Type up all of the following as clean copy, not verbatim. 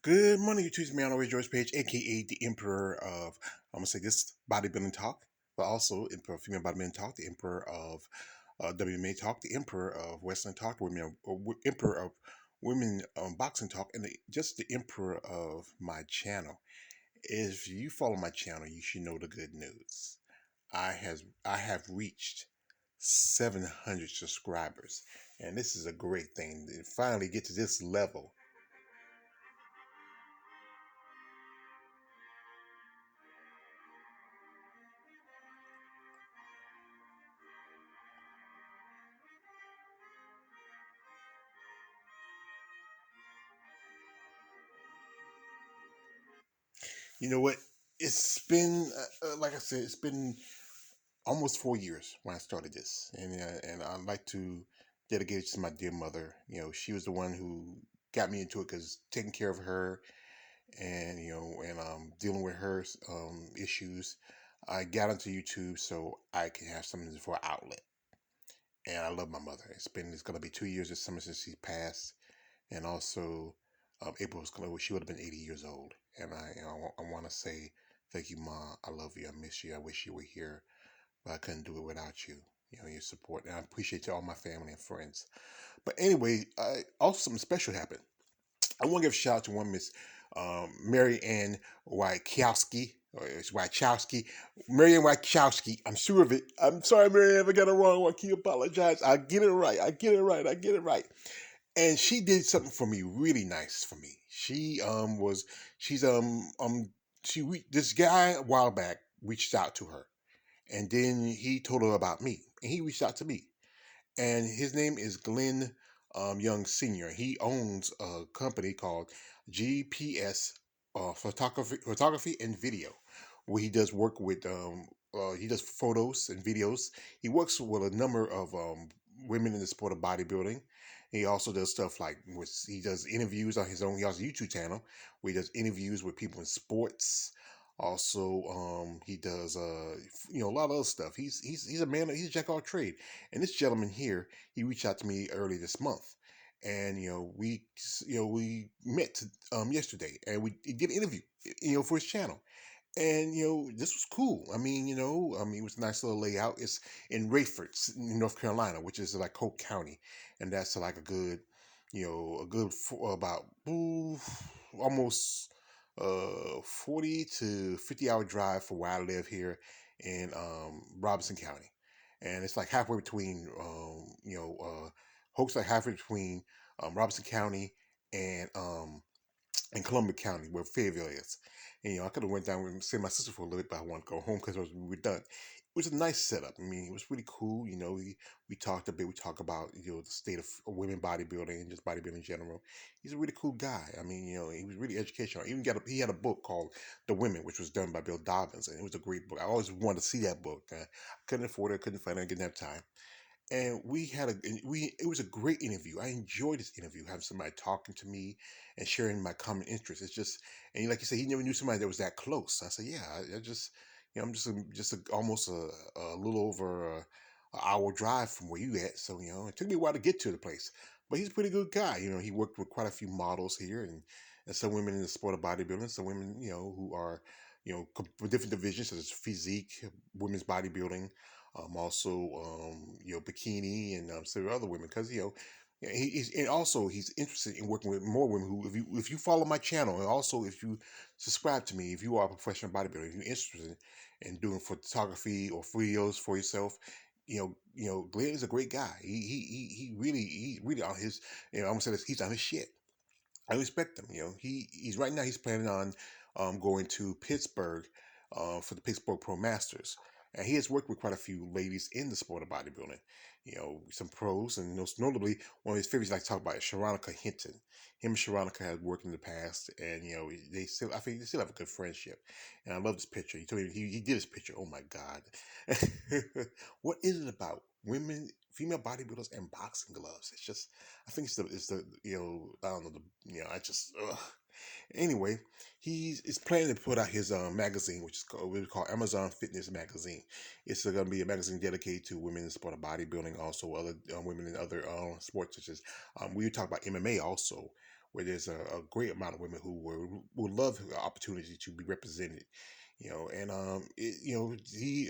Good morning, YouTube. It's me, Honorary George Page, aka the Emperor of, I'm gonna say this, bodybuilding talk, but also Emperor of Female Bodybuilding Talk, the Emperor of WMA Talk, the Emperor of Wrestling Talk, Emperor of Women Boxing Talk, and just the Emperor of my channel. If you follow my channel, you should know the good news. I have reached 700 subscribers, and this is a great thing to finally get to this level. You know what? It's been like I said, it's been almost 4 years when I started this, and I'd like to dedicate it to my dear mother. She was the one who got me into it because taking care of her and dealing with her issues, I got into YouTube so I can have something for an outlet. And I love my mother. It's gonna be 2 years this summer since she passed, and also April was gonna she would have been 80 years old. And I want to say thank you, Ma. I love you. I miss you. I wish you were here, but I couldn't do it without you. Your support, and I appreciate all my family and friends. But anyway, also something special happened. I want to give a shout out to one Miss Mary Ann Wachowski. Or it's Wachowski. Mary Ann Wachowski. I'm sure of it. I'm sorry, Mary Ann, if I got it wrong. I can apologize. I get it right. I get it right. I get it right. And she did something for me really nice for me. She's this guy a while back reached out to her, and then he told her about me, and he reached out to me, and his name is Glenn Young Senior. He owns a company called GPS Photography and Video, where he does work with he does photos and videos. He works with a number of women in the sport of bodybuilding. He also does stuff like he does interviews on his own. He has a YouTube channel where he does interviews with people in sports. Also, he does a lot of other stuff. He's a man. He's a jack of all trade. And this gentleman here, he reached out to me early this month, and we met yesterday, and he did an interview, for his channel. And this was cool. It was a nice little layout. It's in Rayford, in North Carolina, which is like Polk County, and that's like about almost 40 to 50 hour drive for where I live here in Robinson County, and it's like halfway between Hope's like halfway between Robinson County and in Columbia County, where Fayetteville is. And I could have went down and see my sister for a little bit, but I wanted to go home because we were done. It was a nice setup. It was really cool. We talked a bit. We talked about the state of women bodybuilding and just bodybuilding in general. He's a really cool guy. He was really educational. He had a book called The Women, which was done by Bill Dobbins, and it was a great book. I always wanted to see that book. I couldn't afford it. Couldn't find it. I didn't have time, and it was a great interview. I enjoyed this interview, having somebody talking to me and sharing my common interests. It's just, and like you said, he never knew somebody that was that close. I said, yeah, I just, I'm almost a little over a hour drive from where you at. So it took me a while to get to the place, but he's a pretty good guy. He worked with quite a few models here, and some women in the sport of bodybuilding, some women who are for different divisions such as physique, women's bodybuilding, also bikini, and several other women, because and also he's interested in working with more women who, if you follow my channel, and also if you subscribe to me, if you are a professional bodybuilder, if you're interested in doing photography or videos for yourself, Glenn is a great guy. He really on his, I'm gonna say this, he's on his shit. I respect him. He's right now he's planning on going to Pittsburgh for the Pittsburgh Pro Masters, and he has worked with quite a few ladies in the sport of bodybuilding. Some pros, and most notably one of his favorites I like to talk about is Sharonica Hinton. Him and Sharonica had worked in the past, and I think they still have a good friendship. And I love this picture. He told me he did this picture. Oh my God, what is it about women, female bodybuilders, and boxing gloves? It's just, I think it's the I don't know, I just anyway, he is planning to put out his magazine, which is called Amazon Fitness Magazine. It's going to be a magazine dedicated to women in the sport of bodybuilding, also other women in other sports such as we talk about MMA also. where there's a great amount of women who will love the opportunity to be represented. And he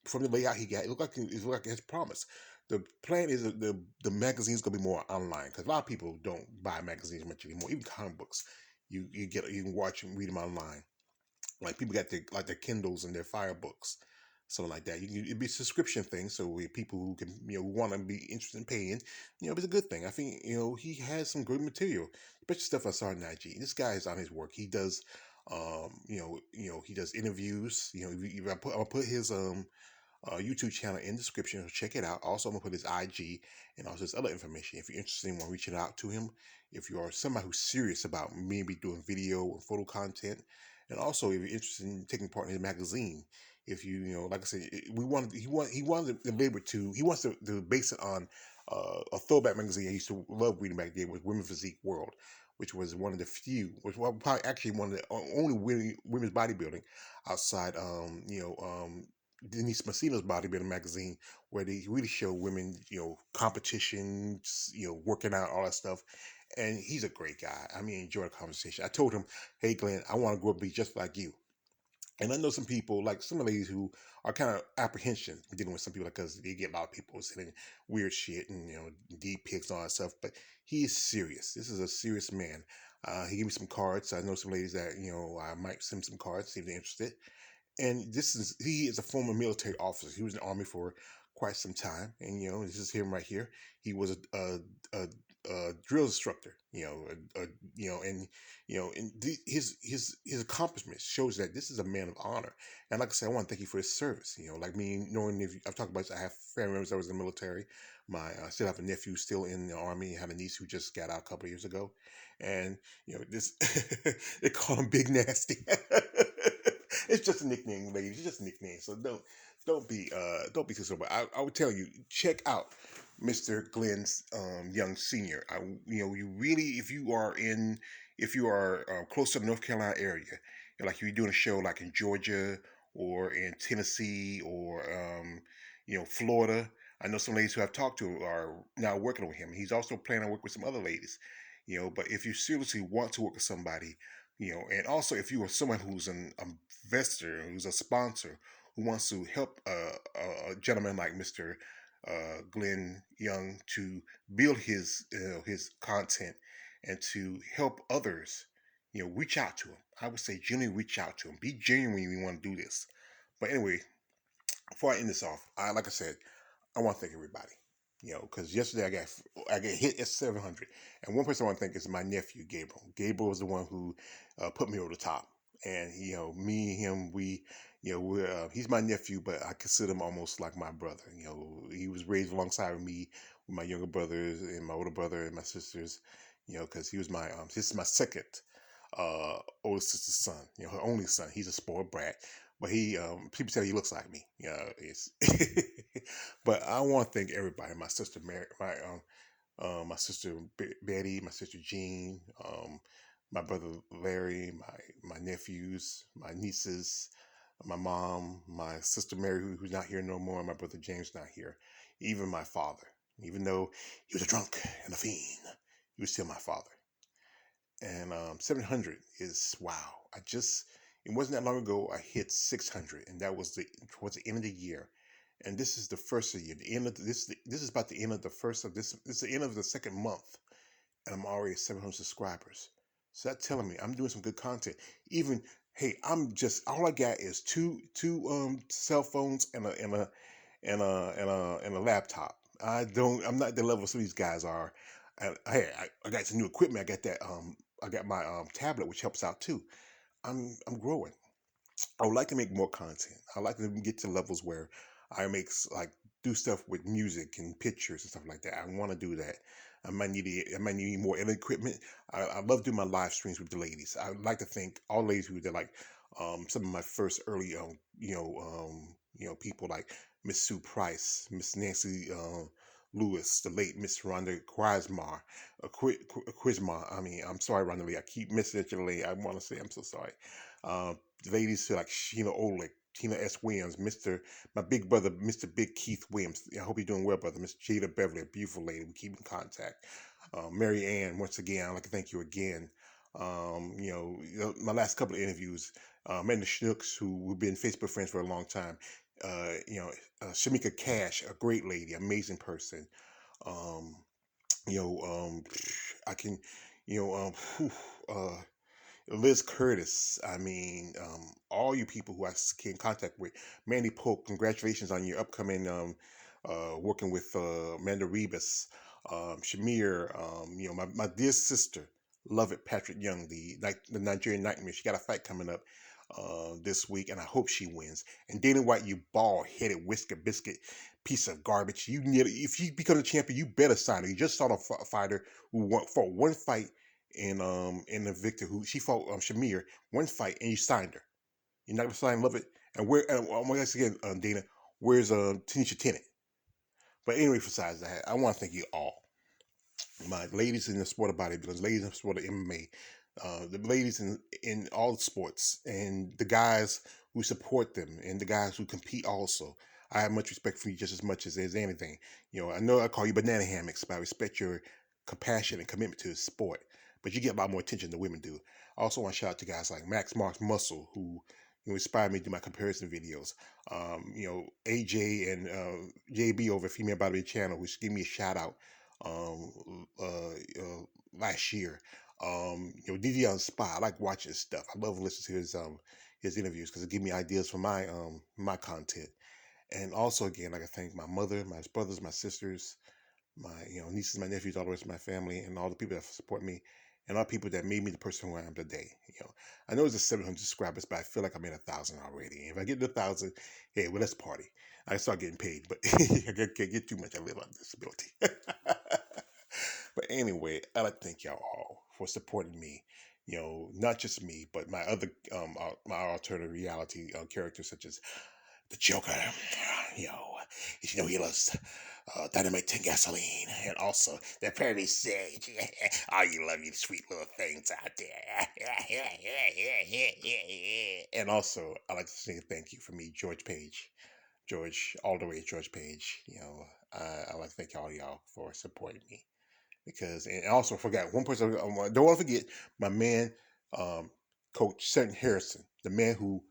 from the layout he got, it looked like his promise. The plan is that the magazine's gonna be more online because a lot of people don't buy magazines much anymore. Even comic books, you can watch and read them online. Like people got their Kindles and their Fire books, something like that. It'd be a subscription thing, so people who can want to be interested in paying, it's a good thing. I think he has some good material, especially stuff I saw in IG. This guy is on his work. He does, he does interviews. I'll put his YouTube channel in the description. So check it out. Also, I'm gonna put his IG and also his other information. If you're interested in reaching out to him, if you are somebody who's serious about maybe doing video and photo content, and also if you're interested in taking part in his magazine, if like I said, he wanted to be able to he wants to base it on a throwback magazine I used to love reading back then was Women's Physique World, which was one of the few, which was probably actually one of the only women's bodybuilding outside Denise Messina's bodybuilding magazine, where they really show women, competitions, working out, all that stuff. And he's a great guy. I mean, enjoy the conversation. I told him, hey, Glenn, I want to grow up to be just like you. And I know some people, like some ladies who are kind of apprehension dealing with some people because they get a lot of people sending weird shit and, deep pics and all that stuff. But he is serious. This is a serious man. He gave me some cards. I know some ladies that, I might send some cards, see if they're interested. And he is a former military officer. He was in the Army for quite some time, and this is him right here. He was a drill instructor. His accomplishments shows that this is a man of honor. And like I said, I want to thank you for his service. Like me knowing, if I've talked about this, I have family members that was in the military. I still have a nephew still in the Army. I have a niece who just got out a couple of years ago, and this they call him Big Nasty. It's just a nickname, ladies. It's just a nickname. So don't be concerned. But I would tell you, check out Mr. Glenn's Young Senior. You really, if you are close to the North Carolina area, like you're doing a show like in Georgia or in Tennessee or Florida. I know some ladies who I've talked to are now working with him. He's also planning to work with some other ladies. But if you seriously want to work with somebody, and also if you are someone who's an investor, who's a sponsor, who wants to help a gentleman like Mr. Glenn Young to build his content and to help others, reach out to him. I would say genuinely reach out to him. Be genuine when you want to do this. But anyway, before I end this off, like I said, I want to thank everybody. Because yesterday I got hit at 700, and one person I want to thank is my nephew Gabriel. Gabriel was the one who put me over the top, and me and him, he's my nephew, but I consider him almost like my brother. He was raised alongside of me with my younger brothers and my older brother and my sisters. Because he was this is my second older sister's son. Her only son. He's a spoiled brat. But people say he looks like me. It's but I want to thank everybody. My sister Mary, my sister Betty, my sister Jean, my brother Larry, my nephews, my nieces, my mom, my sister Mary, who's not here no more, and my brother James not here. Even my father, even though he was a drunk and a fiend, he was still my father. And 700 is wow. It wasn't that long ago I hit 600, and that was towards the end of the year. And this is the first of the year. The end of this is about the end of the first of this. This is the end of the second month, and I'm already at 700 subscribers. So that's telling me I'm doing some good content. Even hey, I'm just all I got is two cell phones and a laptop. I'm not the level some of these guys are. Hey, I got some new equipment. I got my tablet, which helps out too. I'm growing. I would like to make more content. I would like to get to levels where I like do stuff with music and pictures and stuff like that. I want to do that. I might need more equipment. I love doing my live streams with the ladies. I would like to thank all ladies who did like some of my first early people like Miss Sue Price, Miss Nancy Lewis, the late Miss Rhonda Quizmar, Quizmar. I mean, I'm sorry, Rhonda Lee. I keep missing your lady. I want to say I'm so sorry. The ladies like Sheena Olick, Tina S. Williams, my big brother, Mr. Big Keith Williams. I hope you're doing well, brother. Miss Jada Beverly, a beautiful lady. We keep in contact. Mary Ann, once again, I'd like to thank you again. My last couple of interviews, Amanda Schnooks, who we've been Facebook friends for a long time. Shamika Cash, a great lady, amazing person. Um, you know, I can, you know, whew, Liz Curtis. I mean, all you people who I came in contact with. Mandy Polk, congratulations on your upcoming working with Amanda Rebus. Shamir, my dear sister, love it, Patrick Young, the Nigerian Nightmare. She got a fight coming up this week, and I hope she wins. And Dana White, you bald headed whisker biscuit piece of garbage. You need, if you become a champion, you better sign her. You just saw a fighter who fought one fight in the Victor, who she fought Shamir, one fight, and you signed her. You're not gonna sign Love It. And where and once again, Dana, where's Tanisha Tennant? But anyway, besides that, I want to thank you all, my ladies in the sport of bodybuilding, ladies in the sport of MMA, the ladies in all sports, and the guys who support them, and the guys who compete also. I have much respect for you just as much as there's anything. I know I call you banana hammocks, but I respect your compassion and commitment to the sport. But you get a lot more attention than women do. I also want to shout out to guys like Max Marks Muscle, who inspired me to do my comparison videos. AJ and JB over Female Bodybuilding Channel, who gave me a shout out last year. DD on Spy. I like watching his stuff. I love listening to his interviews because it gives me ideas for my content. And also, again, like I thank my mother, my brothers, my sisters, my nieces, my nephews, all the rest of my family, and all the people that support me, and all the people that made me the person who I am today. I know it's just 700 subscribers, but I feel like I'm at 1,000 already. If I get to 1,000, hey, well, let's party. I start getting paid, but I can't get too much. I live on disability. But anyway, I'd like to thank y'all all for supporting me. Not just me, but my other my alternative reality characters such as the Joker. You know, he loves Dynamite Tin Gasoline, and also the Pretty Sage. Oh, you love you sweet little things out there. And also, I'd like to say thank you for me, George Page. George, all the way, George Page. I'd like to thank all y'all for supporting me. And I also forgot one person. I don't want to forget my man, Coach Sutton Harrison, the man who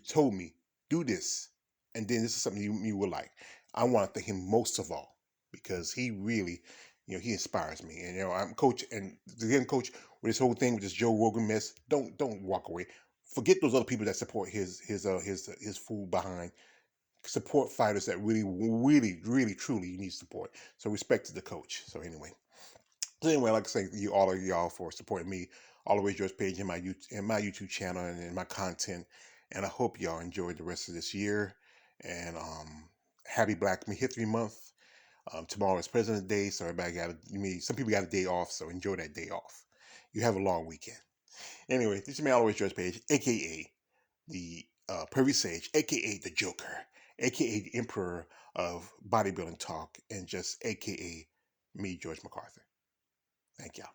told me do this, and then this is something you will like. I want to thank him most of all because he really, he inspires me. And I'm coach, and again, coach, with this whole thing with this Joe Rogan mess, don't walk away. Forget those other people that support his fool behind. Support fighters that really, really, really, truly need support. So respect to the coach. So anyway, I'd like to thank you all of y'all for supporting me all the way George Page in my YouTube channel and in my content. And I hope y'all enjoyed the rest of this year. And happy Black History Month. Tomorrow is President's Day, so everybody some people got a day off, so enjoy that day off. You have a long weekend. Anyway, this is me always George Page, aka the Privy Sage, aka the Joker, aka the Emperor of Bodybuilding Talk, and just aka me, George MacArthur. Thank y'all.